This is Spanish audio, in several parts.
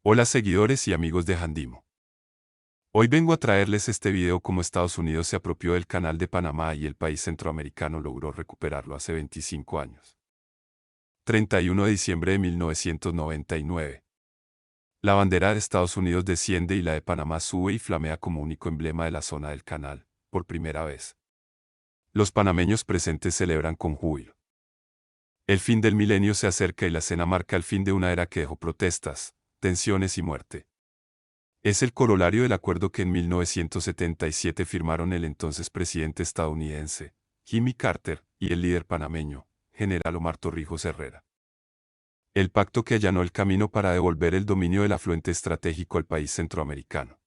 Hola seguidores y amigos de Handimo. Hoy vengo a traerles este video cómo Estados Unidos se apropió del Canal de Panamá y el país centroamericano logró recuperarlo hace 25 años. 31 de diciembre de 1999. La bandera de Estados Unidos desciende y la de Panamá sube y flamea como único emblema de la zona del canal, por primera vez. Los panameños presentes celebran con júbilo. El fin del milenio se acerca y la cena marca el fin de una era que dejó protestas, tensiones y muerte. Es el corolario del acuerdo que en 1977 firmaron el entonces presidente estadounidense, Jimmy Carter, y el líder panameño, general Omar Torrijos Herrera. El pacto que allanó el camino para devolver el dominio del afluente estratégico al país centroamericano.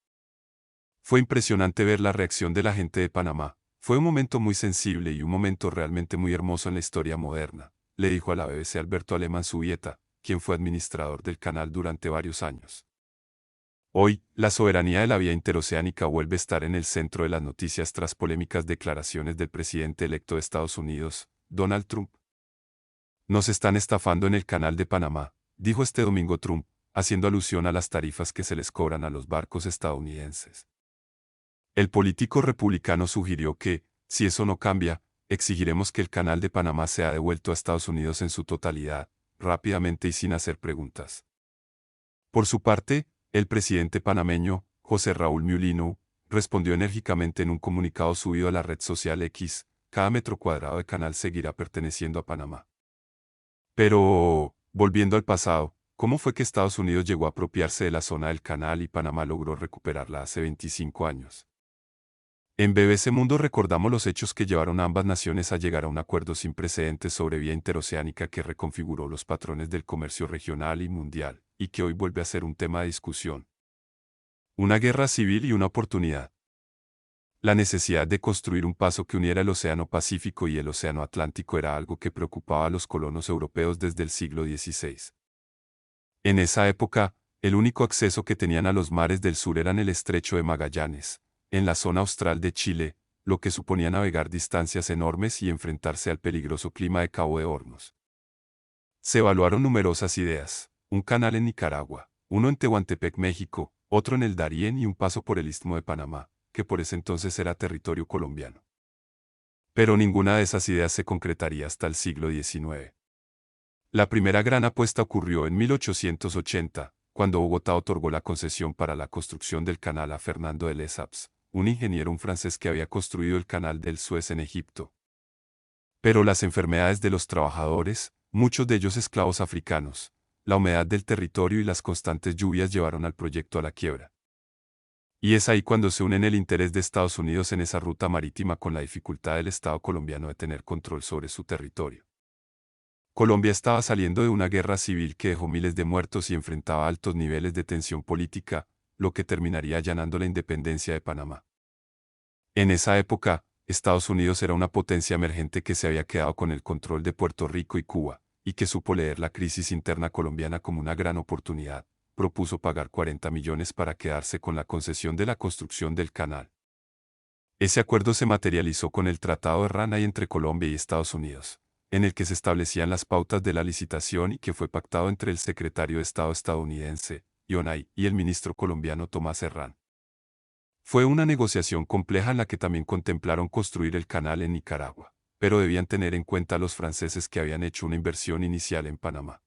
Fue impresionante ver la reacción de la gente de Panamá. Fue un momento muy sensible y un momento realmente muy hermoso en la historia moderna, le dijo a la BBC Alberto Alemán Zubieta, quien fue administrador del canal durante varios años. Hoy, la soberanía de la vía interoceánica vuelve a estar en el centro de las noticias tras polémicas declaraciones del presidente electo de Estados Unidos, Donald Trump. Nos están estafando en el canal de Panamá, dijo este domingo Trump, haciendo alusión a las tarifas que se les cobran a los barcos estadounidenses. El político republicano sugirió que, si eso no cambia, exigiremos que el canal de Panamá sea devuelto a Estados Unidos en su totalidad, rápidamente y sin hacer preguntas. Por su parte, el presidente panameño, José Raúl Mulino, respondió enérgicamente en un comunicado subido a la red social X: cada metro cuadrado de canal seguirá perteneciendo a Panamá. Pero, volviendo al pasado, ¿cómo fue que Estados Unidos llegó a apropiarse de la zona del canal y Panamá logró recuperarla hace 25 años? En BBC Mundo recordamos los hechos que llevaron a ambas naciones a llegar a un acuerdo sin precedentes sobre vía interoceánica que reconfiguró los patrones del comercio regional y mundial, y que hoy vuelve a ser un tema de discusión. Una guerra civil y una oportunidad. La necesidad de construir un paso que uniera el Océano Pacífico y el Océano Atlántico era algo que preocupaba a los colonos europeos desde el siglo XVI. En esa época, el único acceso que tenían a los mares del sur era en el Estrecho de Magallanes, en la zona austral de Chile, lo que suponía navegar distancias enormes y enfrentarse al peligroso clima de Cabo de Hornos. Se evaluaron numerosas ideas: un canal en Nicaragua, uno en Tehuantepec, México, otro en el Darién y un paso por el Istmo de Panamá, que por ese entonces era territorio colombiano. Pero ninguna de esas ideas se concretaría hasta el siglo XIX. La primera gran apuesta ocurrió en 1880, cuando Bogotá otorgó la concesión para la construcción del canal a Fernando de Lesseps, un ingeniero francés que había construido el canal del Suez en Egipto. Pero las enfermedades de los trabajadores, muchos de ellos esclavos africanos, la humedad del territorio y las constantes lluvias llevaron al proyecto a la quiebra. Y es ahí cuando se unen el interés de Estados Unidos en esa ruta marítima con la dificultad del Estado colombiano de tener control sobre su territorio. Colombia estaba saliendo de una guerra civil que dejó miles de muertos y enfrentaba altos niveles de tensión política, lo que terminaría allanando la independencia de Panamá. En esa época, Estados Unidos era una potencia emergente que se había quedado con el control de Puerto Rico y Cuba, y que supo leer la crisis interna colombiana como una gran oportunidad. Propuso pagar 40 millones para quedarse con la concesión de la construcción del canal. Ese acuerdo se materializó con el Tratado de Ranay entre Colombia y Estados Unidos, en el que se establecían las pautas de la licitación y que fue pactado entre el secretario de Estado estadounidense, John I., y el ministro colombiano Tomás Herrán. Fue una negociación compleja en la que también contemplaron construir el canal en Nicaragua, pero debían tener en cuenta a los franceses que habían hecho una inversión inicial en Panamá.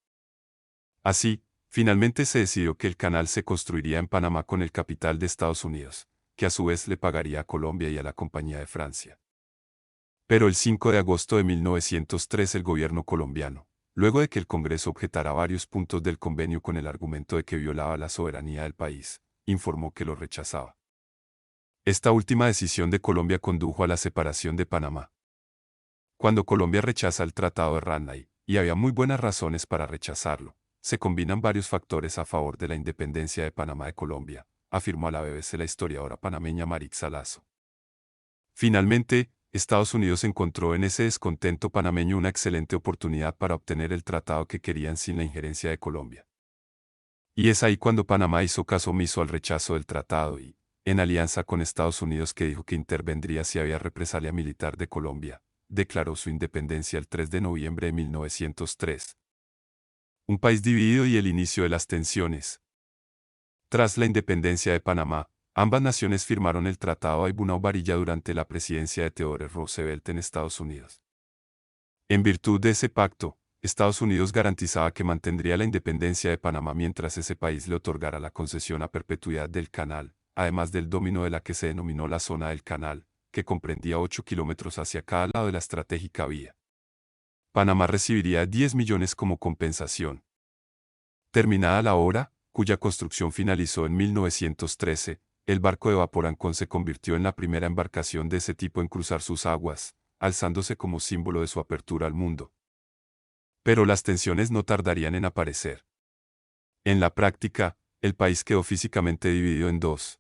Así, finalmente se decidió que el canal se construiría en Panamá con el capital de Estados Unidos, que a su vez le pagaría a Colombia y a la Compañía de Francia. Pero el 5 de agosto de 1903 el gobierno colombiano, luego de que el Congreso objetara varios puntos del convenio con el argumento de que violaba la soberanía del país, informó que lo rechazaba. Esta última decisión de Colombia condujo a la separación de Panamá. Cuando Colombia rechaza el Tratado de Ranay, y había muy buenas razones para rechazarlo, se combinan varios factores a favor de la independencia de Panamá de Colombia, afirmó a la BBC la historiadora panameña Maritza Lazo. Finalmente, Estados Unidos encontró en ese descontento panameño una excelente oportunidad para obtener el tratado que querían sin la injerencia de Colombia. Y es ahí cuando Panamá hizo caso omiso al rechazo del tratado y, en alianza con Estados Unidos que dijo que intervendría si había represalia militar de Colombia, declaró su independencia el 3 de noviembre de 1903. Un país dividido y el inicio de las tensiones. Tras la independencia de Panamá, ambas naciones firmaron el Tratado Aibunau-Varilla durante la presidencia de Theodore Roosevelt en Estados Unidos. En virtud de ese pacto, Estados Unidos garantizaba que mantendría la independencia de Panamá mientras ese país le otorgara la concesión a perpetuidad del canal, además del dominio de la que se denominó la zona del canal, que comprendía 8 kilómetros hacia cada lado de la estratégica vía. Panamá recibiría 10 millones como compensación. Terminada la obra, cuya construcción finalizó en 1913, el barco de vapor Ancón se convirtió en la primera embarcación de ese tipo en cruzar sus aguas, alzándose como símbolo de su apertura al mundo. Pero las tensiones no tardarían en aparecer. En la práctica, el país quedó físicamente dividido en dos.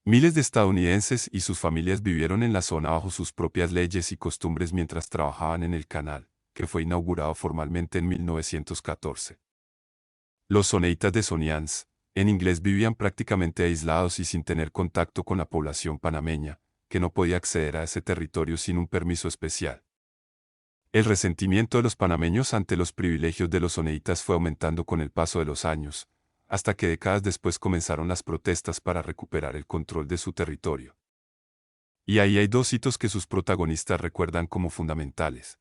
Miles de estadounidenses y sus familias vivieron en la zona bajo sus propias leyes y costumbres mientras trabajaban en el canal, que fue inaugurado formalmente en 1914. Los soneitas de Sonians, en inglés, vivían prácticamente aislados y sin tener contacto con la población panameña, que no podía acceder a ese territorio sin un permiso especial. El resentimiento de los panameños ante los privilegios de los soneitas fue aumentando con el paso de los años, hasta que décadas después comenzaron las protestas para recuperar el control de su territorio. Y ahí hay dos hitos que sus protagonistas recuerdan como fundamentales.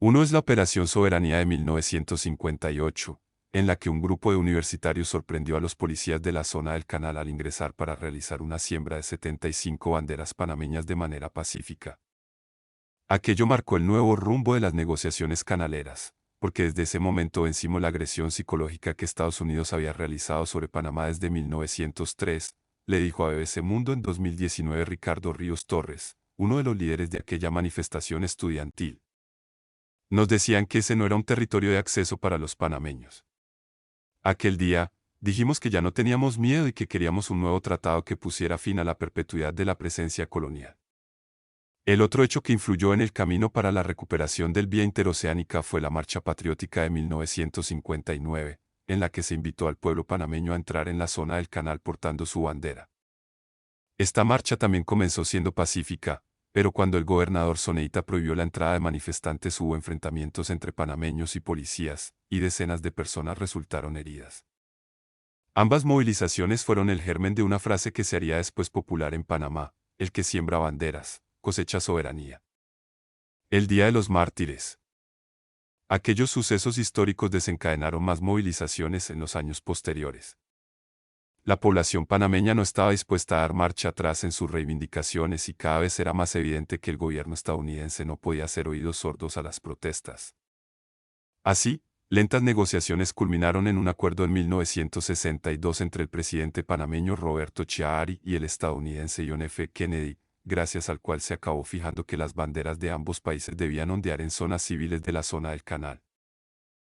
Uno es la Operación Soberanía de 1958, en la que un grupo de universitarios sorprendió a los policías de la zona del canal al ingresar para realizar una siembra de 75 banderas panameñas de manera pacífica. Aquello marcó el nuevo rumbo de las negociaciones canaleras, porque desde ese momento vencimos la agresión psicológica que Estados Unidos había realizado sobre Panamá desde 1903, le dijo a BBC Mundo en 2019 Ricardo Ríos Torres, uno de los líderes de aquella manifestación estudiantil. Nos decían que ese no era un territorio de acceso para los panameños. Aquel día, dijimos que ya no teníamos miedo y que queríamos un nuevo tratado que pusiera fin a la perpetuidad de la presencia colonial. El otro hecho que influyó en el camino para la recuperación del vía interoceánica fue la Marcha Patriótica de 1959, en la que se invitó al pueblo panameño a entrar en la zona del canal portando su bandera. Esta marcha también comenzó siendo pacífica, pero cuando el gobernador Soneita prohibió la entrada de manifestantes hubo enfrentamientos entre panameños y policías, y decenas de personas resultaron heridas. Ambas movilizaciones fueron el germen de una frase que se haría después popular en Panamá: el que siembra banderas, cosecha soberanía. El Día de los Mártires. Aquellos sucesos históricos desencadenaron más movilizaciones en los años posteriores. La población panameña no estaba dispuesta a dar marcha atrás en sus reivindicaciones y cada vez era más evidente que el gobierno estadounidense no podía hacer oídos sordos a las protestas. Así, lentas negociaciones culminaron en un acuerdo en 1962 entre el presidente panameño Roberto Chiari y el estadounidense John F. Kennedy, gracias al cual se acabó fijando que las banderas de ambos países debían ondear en zonas civiles de la zona del canal.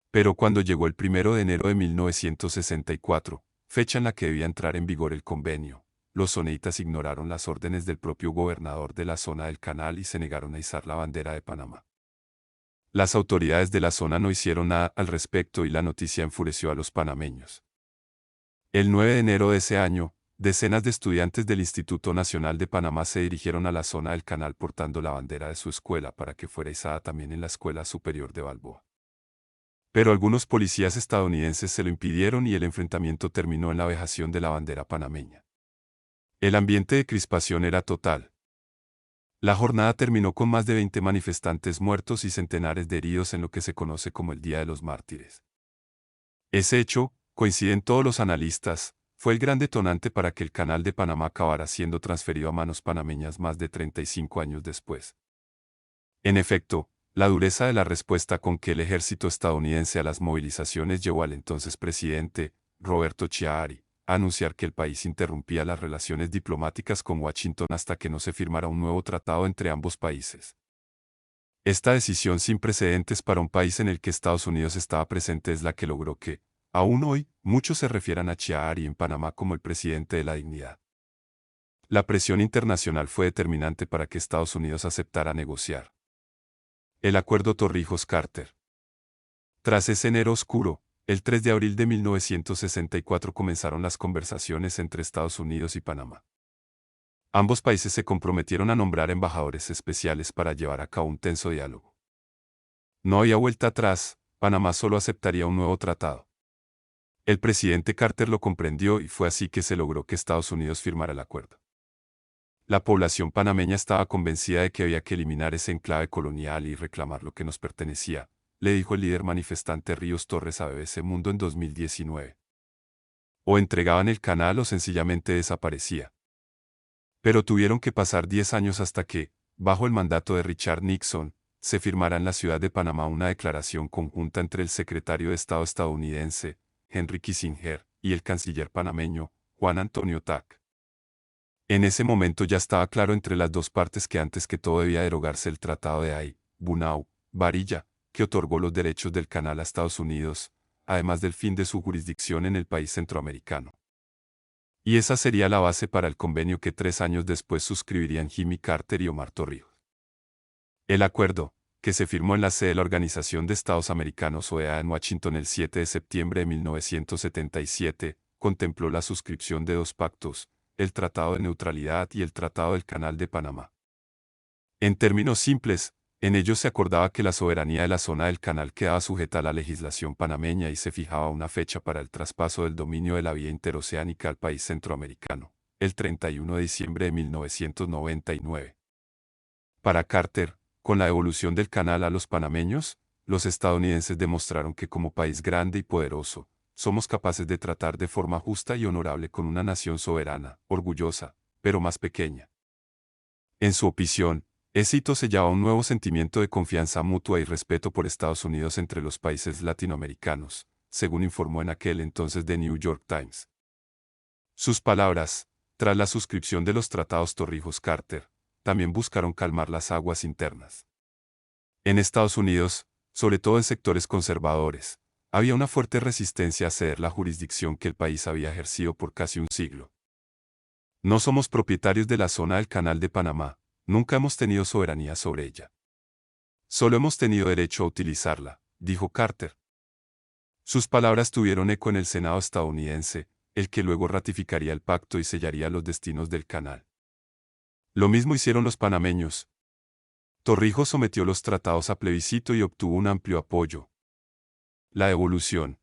Pero cuando llegó el 1 de enero de 1964, fecha en la que debía entrar en vigor el convenio, los soneitas ignoraron las órdenes del propio gobernador de la zona del canal y se negaron a izar la bandera de Panamá. Las autoridades de la zona no hicieron nada al respecto y la noticia enfureció a los panameños. El 9 de enero de ese año, decenas de estudiantes del Instituto Nacional de Panamá se dirigieron a la zona del canal portando la bandera de su escuela para que fuera izada también en la Escuela Superior de Balboa. Pero algunos policías estadounidenses se lo impidieron y el enfrentamiento terminó en la vejación de la bandera panameña. El ambiente de crispación era total. La jornada terminó con más de 20 manifestantes muertos y centenares de heridos en lo que se conoce como el Día de los Mártires. Ese hecho, coinciden todos los analistas, fue el gran detonante para que el Canal de Panamá acabara siendo transferido a manos panameñas más de 35 años después. En efecto, la dureza de la respuesta con que el ejército estadounidense a las movilizaciones llevó al entonces presidente, Roberto Chiari, a anunciar que el país interrumpía las relaciones diplomáticas con Washington hasta que no se firmara un nuevo tratado entre ambos países. Esta decisión sin precedentes para un país en el que Estados Unidos estaba presente es la que logró que, aún hoy, muchos se refieran a Chiari en Panamá como el presidente de la dignidad. La presión internacional fue determinante para que Estados Unidos aceptara negociar. El Acuerdo Torrijos-Carter. Tras ese enero oscuro, el 3 de abril de 1964 comenzaron las conversaciones entre Estados Unidos y Panamá. Ambos países se comprometieron a nombrar embajadores especiales para llevar a cabo un tenso diálogo. No había vuelta atrás, Panamá solo aceptaría un nuevo tratado. El presidente Carter lo comprendió y fue así que se logró que Estados Unidos firmara el acuerdo. La población panameña estaba convencida de que había que eliminar ese enclave colonial y reclamar lo que nos pertenecía, le dijo el líder manifestante Ríos Torres a BBC Mundo en 2019. O entregaban el canal o sencillamente desaparecía. Pero tuvieron que pasar 10 años hasta que, bajo el mandato de Richard Nixon, se firmara en la ciudad de Panamá una declaración conjunta entre el secretario de Estado estadounidense, Henry Kissinger, y el canciller panameño, Juan Antonio Tac. En ese momento ya estaba claro entre las dos partes que antes que todo debía derogarse el Tratado de Ay-Bunau, Varilla, que otorgó los derechos del canal a Estados Unidos, además del fin de su jurisdicción en el país centroamericano. Y esa sería la base para el convenio que 3 años después suscribirían Jimmy Carter y Omar Torrijos. El acuerdo, que se firmó en la sede de la Organización de Estados Americanos OEA en Washington el 7 de septiembre de 1977, contempló la suscripción de 2 pactos, el Tratado de Neutralidad y el Tratado del Canal de Panamá. En términos simples, en ellos se acordaba que la soberanía de la zona del canal quedaba sujeta a la legislación panameña y se fijaba una fecha para el traspaso del dominio de la vía interoceánica al país centroamericano, el 31 de diciembre de 1999. Para Carter, con la devolución del canal a los panameños, los estadounidenses demostraron que como país grande y poderoso, somos capaces de tratar de forma justa y honorable con una nación soberana, orgullosa, pero más pequeña. En su opinión, ese hito sellaba un nuevo sentimiento de confianza mutua y respeto por Estados Unidos entre los países latinoamericanos, según informó en aquel entonces The New York Times. Sus palabras, tras la suscripción de los tratados Torrijos-Carter, también buscaron calmar las aguas internas. En Estados Unidos, sobre todo en sectores conservadores, había una fuerte resistencia a ceder la jurisdicción que el país había ejercido por casi un siglo. No somos propietarios de la zona del Canal de Panamá, nunca hemos tenido soberanía sobre ella. Solo hemos tenido derecho a utilizarla, dijo Carter. Sus palabras tuvieron eco en el Senado estadounidense, el que luego ratificaría el pacto y sellaría los destinos del canal. Lo mismo hicieron los panameños. Torrijos sometió los tratados a plebiscito y obtuvo un amplio apoyo. La devolución.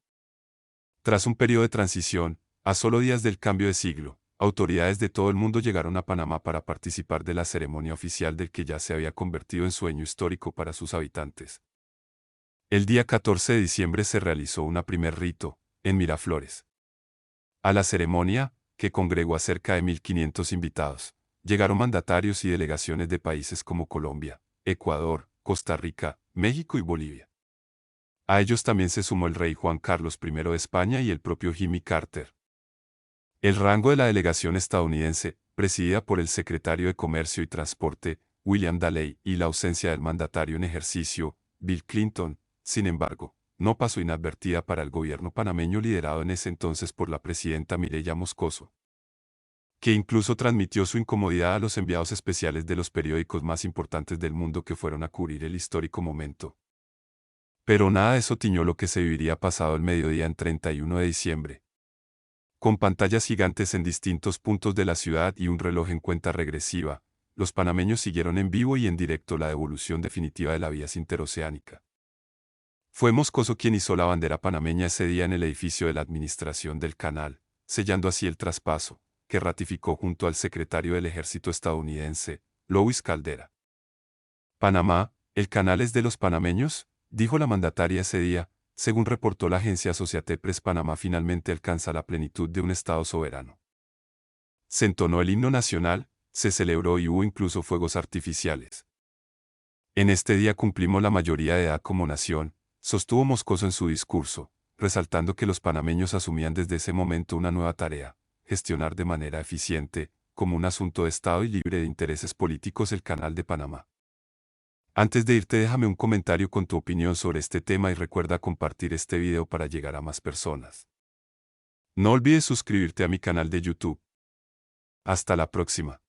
Tras un periodo de transición, a solo días del cambio de siglo, autoridades de todo el mundo llegaron a Panamá para participar de la ceremonia oficial del que ya se había convertido en sueño histórico para sus habitantes. El día 14 de diciembre se realizó un primer rito, en Miraflores. A la ceremonia, que congregó a cerca de 1.500 invitados, llegaron mandatarios y delegaciones de países como Colombia, Ecuador, Costa Rica, México y Bolivia. A ellos también se sumó el rey Juan Carlos I de España y el propio Jimmy Carter. El rango de la delegación estadounidense, presidida por el secretario de Comercio y Transporte, William Daley, y la ausencia del mandatario en ejercicio, Bill Clinton, sin embargo, no pasó inadvertida para el gobierno panameño liderado en ese entonces por la presidenta Mireya Moscoso, que incluso transmitió su incomodidad a los enviados especiales de los periódicos más importantes del mundo que fueron a cubrir el histórico momento. Pero nada de eso tiñó lo que se viviría pasado el mediodía en 31 de diciembre. Con pantallas gigantes en distintos puntos de la ciudad y un reloj en cuenta regresiva, los panameños siguieron en vivo y en directo la devolución definitiva de la vía interoceánica. Fue Moscoso quien izó la bandera panameña ese día en el edificio de la Administración del Canal, sellando así el traspaso, que ratificó junto al secretario del Ejército estadounidense, Louis Caldera. Panamá, ¿el canal es de los panameños?, dijo la mandataria ese día. Según reportó la agencia Associated Press, Panamá finalmente alcanza la plenitud de un Estado soberano. Se entonó el himno nacional, se celebró y hubo incluso fuegos artificiales. En este día cumplimos la mayoría de edad como nación, sostuvo Moscoso en su discurso, resaltando que los panameños asumían desde ese momento una nueva tarea, gestionar de manera eficiente, como un asunto de Estado y libre de intereses políticos, el Canal de Panamá. Antes de irte, déjame un comentario con tu opinión sobre este tema y recuerda compartir este video para llegar a más personas. No olvides suscribirte a mi canal de YouTube. Hasta la próxima.